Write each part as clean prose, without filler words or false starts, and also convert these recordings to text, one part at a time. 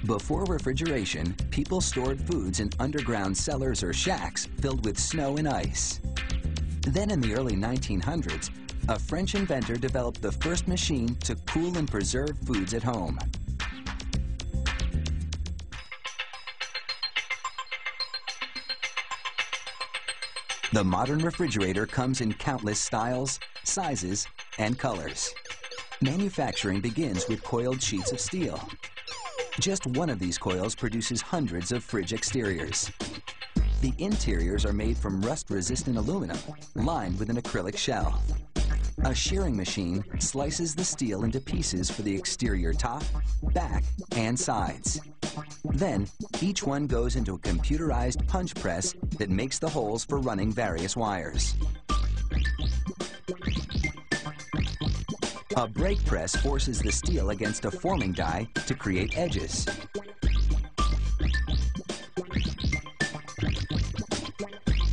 Before refrigeration, people stored foods in underground cellars or shacks filled with snow and ice. Then in the early 1900s, a French inventor developed the first machine to cool and preserve foods at home. The modern refrigerator comes in countless styles, sizes, and colors. Manufacturing begins with coiled sheets of steel. Just one of these coils produces hundreds of fridge exteriors. The interiors are made from rust-resistant aluminum, lined with an acrylic shell. A shearing machine slices the steel into pieces for the exterior top, back, and sides. Then, each one goes into a computerized punch press that makes the holes for running various wires. A brake press forces the steel against a forming die to create edges.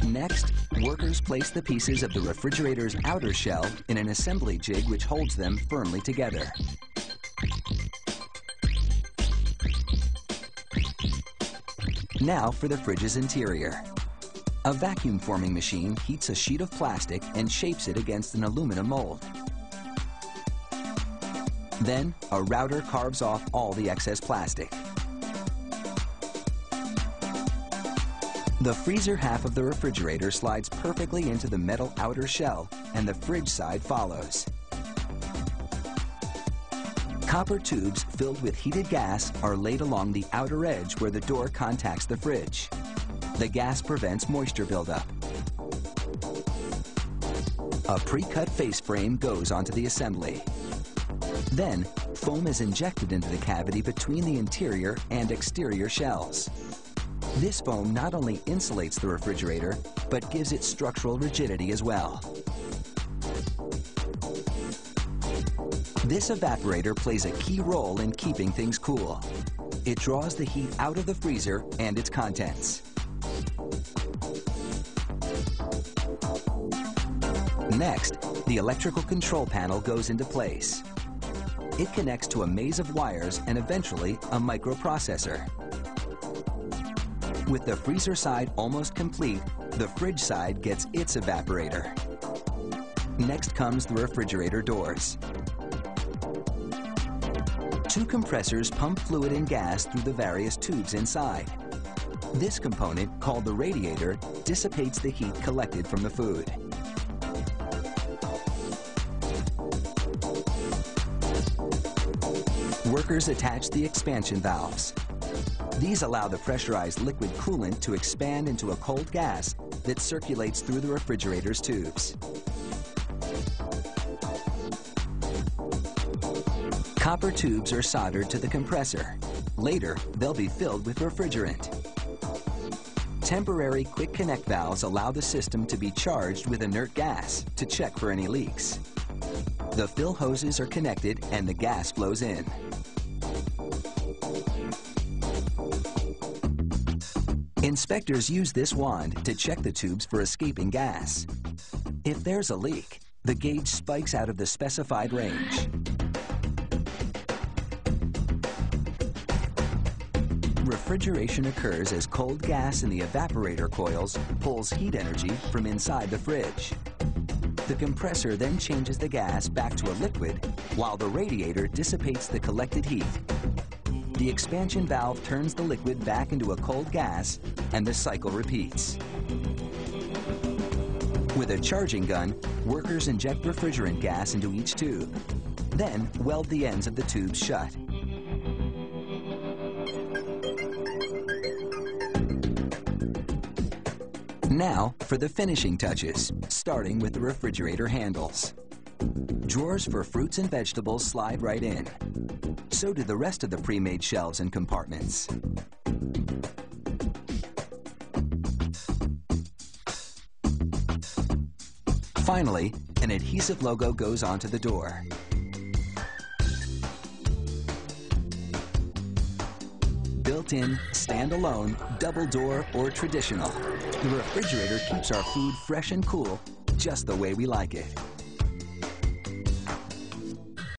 Next, workers place the pieces of the refrigerator's outer shell in an assembly jig which holds them firmly together. Now for the fridge's interior. A vacuum forming machine heats a sheet of plastic and shapes it against an aluminum mold. Then, a router carves off all the excess plastic. The freezer half of the refrigerator slides perfectly into the metal outer shell, and the fridge side follows. Copper tubes filled with heated gas are laid along the outer edge where the door contacts the fridge. The gas prevents moisture buildup. A pre-cut face frame goes onto the assembly. Then, foam is injected into the cavity between the interior and exterior shells. This foam not only insulates the refrigerator, but gives it structural rigidity as well. This evaporator plays a key role in keeping things cool. It draws the heat out of the freezer and its contents. Next, the electrical control panel goes into place. It connects to a maze of wires and eventually a microprocessor. With the freezer side almost complete, the fridge side gets its evaporator. Next comes the refrigerator doors. Two compressors pump fluid and gas through the various tubes inside. This component, called the radiator, dissipates the heat collected from the food. Workers attach the expansion valves. These allow the pressurized liquid coolant to expand into a cold gas that circulates through the refrigerator's tubes. Copper tubes are soldered to the compressor. Later, they'll be filled with refrigerant. Temporary quick connect valves allow the system to be charged with inert gas to check for any leaks. The fill hoses are connected and the gas flows in. Inspectors use this wand to check the tubes for escaping gas. If there's a leak, the gauge spikes out of the specified range. Refrigeration occurs as cold gas in the evaporator coils pulls heat energy from inside the fridge. The compressor then changes the gas back to a liquid, while the radiator dissipates the collected heat. The expansion valve turns the liquid back into a cold gas, and the cycle repeats. With a charging gun, workers inject refrigerant gas into each tube, then weld the ends of the tubes shut. Now for the finishing touches, starting with the refrigerator handles. Drawers for fruits and vegetables slide right in. So do the rest of the pre-made shelves and compartments. Finally, an adhesive logo goes onto the door. Built-in, standalone, double door, or traditional, the refrigerator keeps our food fresh and cool just the way we like it.